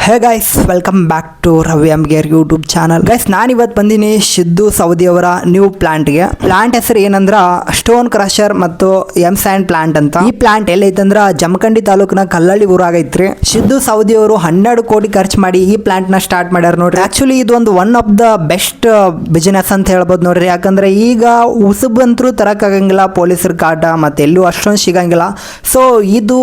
Hey guys, welcome back to Ravi Amger YouTube channel. Guys, ನಾನು ಇವತ್ತು ಬಂದೀನಿ ಸಿದ್ದು ಸೌದಿ ಅವರ ನ್ಯೂ ಪ್ಲಾಂಟ್ಗೆ. ಪ್ಲಾಂಟ್ ಹೆಸರು ಏನಂದ್ರ ಸ್ಟೋನ್ ಕ್ರಷರ್ ಮತ್ತು ಎಮ್ ಸ್ಯಾಂಡ್ ಪ್ಲಾಂಟ್ ಅಂತ. ಈ ಪ್ಲಾಂಟ್ ಎಲ್ಲೈತಂದ್ರ ಜಮಖಂಡಿ ತಾಲೂಕಿನ ಕಲ್ಲಳ್ಳಿ ಊರಾಗೈತ್ರಿ. ಸಿದ್ದು ಸೌದಿ ಅವರು 12 ಕೋಟಿ ಖರ್ಚು ಮಾಡಿ ಈ ಪ್ಲಾಂಟ್ ನ ಸ್ಟಾರ್ಟ್ ಮಾಡ್ಯಾರ ನೋಡ್ರಿ. ಆಕ್ಚುಲಿ ಇದು ಒಂದು one of the best business ಅಂತ ಹೇಳ್ಬೋದು ನೋಡ್ರಿ. ಯಾಕಂದ್ರೆ ಈಗ ಉಸುಬಂತರೂ ತರಕಾಗಂಗಿಲ್ಲ, ಪೊಲೀಸರ ಕಾಟ ಮತ್ತೆ ಎಲ್ಲೂ ಅಷ್ಟೊಂದು ಸಿಗಂಗಿಲ್ಲ. ಸೊ ಇದು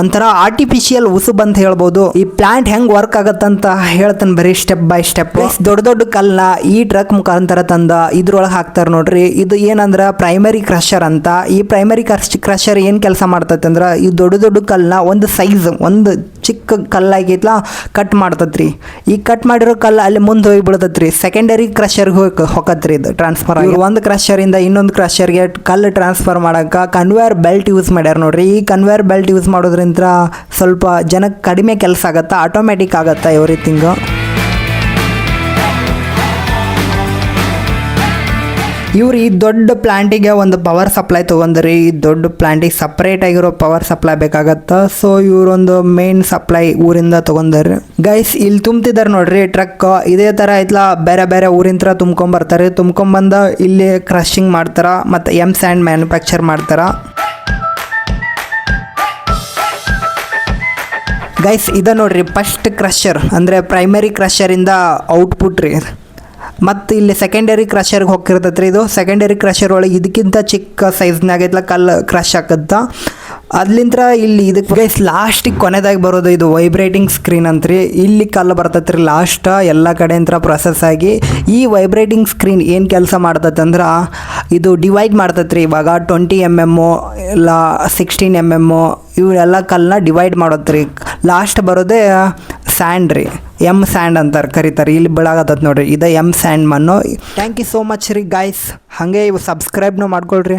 ಒಂಥರ ಆರ್ಟಿಫಿಷಿಯಲ್ ಉಸುಬ್ ಅಂತ ಹೇಳ್ಬೋದು. ಈ ಪ್ಲಾಂಟ್ ಹೆಂಗ್ ವರ್ಕ್ ಆಗತ್ತಂತ ಹೇಳ್ತಾನೆ ಬರೀ ಸ್ಟೆಪ್ ಬೈ ಸ್ಟೆಪ್. ದೊಡ್ಡ ದೊಡ್ಡ ಕಲ್ಲ ಈ ಟ್ರಕ್ ಮುಖಾಂತರ ತಂದ ಇದ್ರೊಳಗೆ ಹಾಕ್ತಾರ ನೋಡ್ರಿ. ಇದು ಏನಂದ್ರ ಪ್ರೈಮರಿ ಕ್ರಷರ್ ಅಂತ. ಈ ಪ್ರೈಮರಿ ಕ್ರಷರ್ ಏನ್ ಕೆಲಸ ಮಾಡ್ತೈತೆ ಅಂದ್ರ ಈ ದೊಡ್ಡ ದೊಡ್ಡ ಕಲ್ಲನ್ನ ಒಂದು ಸೈಜ್, ಒಂದು ಚಿಕ್ಕ ಕಲ್ಲಾಗೈತ್ಲ ಕಟ್ ಮಾಡ್ತತ್ರಿ. ಈ ಕಟ್ ಮಾಡಿರೋ ಕಲ್ಲು ಅಲ್ಲಿ ಮುಂದೆ ಹೋಗಿ ಬಿಡ್ತತ್ರಿ. ಸೆಕೆಂಡರಿ ಕ್ರಷರ್ಗೆ ಹೋಗತ್ರಿ. ಇದು ಟ್ರಾನ್ಸ್ಫರ್ ಆಗಿ ಒಂದು ಕ್ರಷರ್ ಇಂದ ಇನ್ನೊಂದು ಕ್ರಷರ್ಗೆ ಕಲ್ಲು ಟ್ರಾನ್ಸ್ಫರ್ ಮಾಡಕ ಕನ್ವೇರ್ ಬೆಲ್ಟ್ ಯೂಸ್ ಮಾಡ್ಯಾರ ನೋಡ್ರಿ. ಈ ಕನ್ವೇರ್ ಬೆಲ್ಟ್ ಯೂಸ್ ಮಾಡೋದ್ರಿಂದ ಸ್ವಲ್ಪ ಜನಕ್ಕೆ ಕಡಿಮೆ ಕೆಲಸ ಆಗತ್ತಾ, ಆಟೋಮ್ಯಾಟಿಕ್ ಆಗತ್ತಾ ಎವ್ರಿಥಿಂಗ್. ಇವ್ರು ಈ ದೊಡ್ಡ ಪ್ಲಾಂಟಿಗೆ ಒಂದು ಪವರ್ ಸಪ್ಲೈ ತೊಗೊಂಡ್ರಿ. ಈ ದೊಡ್ಡ ಪ್ಲಾಂಟಿಗೆ ಸಪ್ರೇಟ್ ಆಗಿರೋ ಪವರ್ ಸಪ್ಲೈ ಬೇಕಾಗತ್ತ. ಸೊ ಇವರೊಂದು ಮೇನ್ ಸಪ್ಲೈ ಊರಿಂದ ತೊಗೊಂಡ್ರಿ. ಗೈಸ್, ಇಲ್ಲಿ ತುಂಬ್ತಿದ್ದಾರೆ ನೋಡ್ರಿ ಟ್ರಕ್. ಇದೇ ಥರ ಐತ್ಲ ಬೇರೆ ಬೇರೆ ಊರಿಂತ್ರ ತುಂಬ್ಕೊಂಬರ್ತಾರೆ. ತುಂಬ್ಕೊಂಬಂದ ಇಲ್ಲಿ ಕ್ರಷಿಂಗ್ ಮಾಡ್ತಾರ ಮತ್ತು ಎಮ್ ಸ್ಯಾಂಡ್ ಮ್ಯಾನುಫ್ಯಾಕ್ಚರ್ ಮಾಡ್ತಾರ. ಗೈಸ್, ಇದ ನೋಡ್ರಿ ಫಸ್ಟ್ ಕ್ರಷರ್ ಅಂದರೆ ಪ್ರೈಮರಿ ಕ್ರಷರಿಂದ ಔಟ್ಪುಟ್ ರೀ. ಮತ್ತು ಇಲ್ಲಿ ಸೆಕೆಂಡರಿ ಕ್ರಷರ್ಗೆ ಹೋಗಿರ್ತೈತ್ರಿ. ಇದು ಸೆಕೆಂಡರಿ ಕ್ರಷರ್ ಒಳಗೆ ಇದಕ್ಕಿಂತ ಚಿಕ್ಕ ಸೈಜ್ನಾಗೈತ್ಲ ಕಲ್ಲು ಕ್ರಷ್ ಆಕತ್ತ. ಅದ್ಲಿಂತ್ರ ಇಲ್ಲಿ ಇದಕ್ಕೆ ಗೈಸ್ ಲಾಸ್ಟಿಗೆ ಕೊನೆದಾಗಿ ಬರೋದು ಇದು ವೈಬ್ರೇಟಿಂಗ್ ಸ್ಕ್ರೀನ್ ಅಂತ್ರಿ. ಇಲ್ಲಿ ಕಲ್ಲು ಬರ್ತೈತ್ರಿ ಲಾಸ್ಟ್ ಎಲ್ಲ ಕಡೆಯಿಂದ ಪ್ರೊಸೆಸ್ ಆಗಿ. ಈ ವೈಬ್ರೇಟಿಂಗ್ ಸ್ಕ್ರೀನ್ ಏನು ಕೆಲಸ ಮಾಡ್ತೈತೆ ಇದು ಡಿವೈಡ್ ಮಾಡ್ತೈತ್ರಿ. ಇವಾಗ 20 mm ಇಲ್ಲ 16 mm ಇವೆಲ್ಲ ಕಲ್ಲನ್ನ ಡಿವೈಡ್ ಮಾಡೋದ್ರಿ. ಲಾಸ್ಟ್ ಬರೋದೇ ಸ್ಯಾಂಡ್ ರೀ, ಎಮ್ ಸ್ಯಾಂಡ್ ಅಂತಾರೆ ಕರೀತಾರೆ. ಇಲ್ಲಿ ಬೆಳಗತ್ತದ ನೋಡ್ರಿ, ಇದು ಎಮ್ ಸ್ಯಾಂಡ್ ಮಣ್ಣು. ಥ್ಯಾಂಕ್ ಯು ಸೋ ಮಚ್ ರೀ ಗೈಸ್. ಹಾಗೆ ಇವು ಸಬ್ಸ್ಕ್ರೈಬ್ನು ಮಾಡ್ಕೊಳ್ರಿ.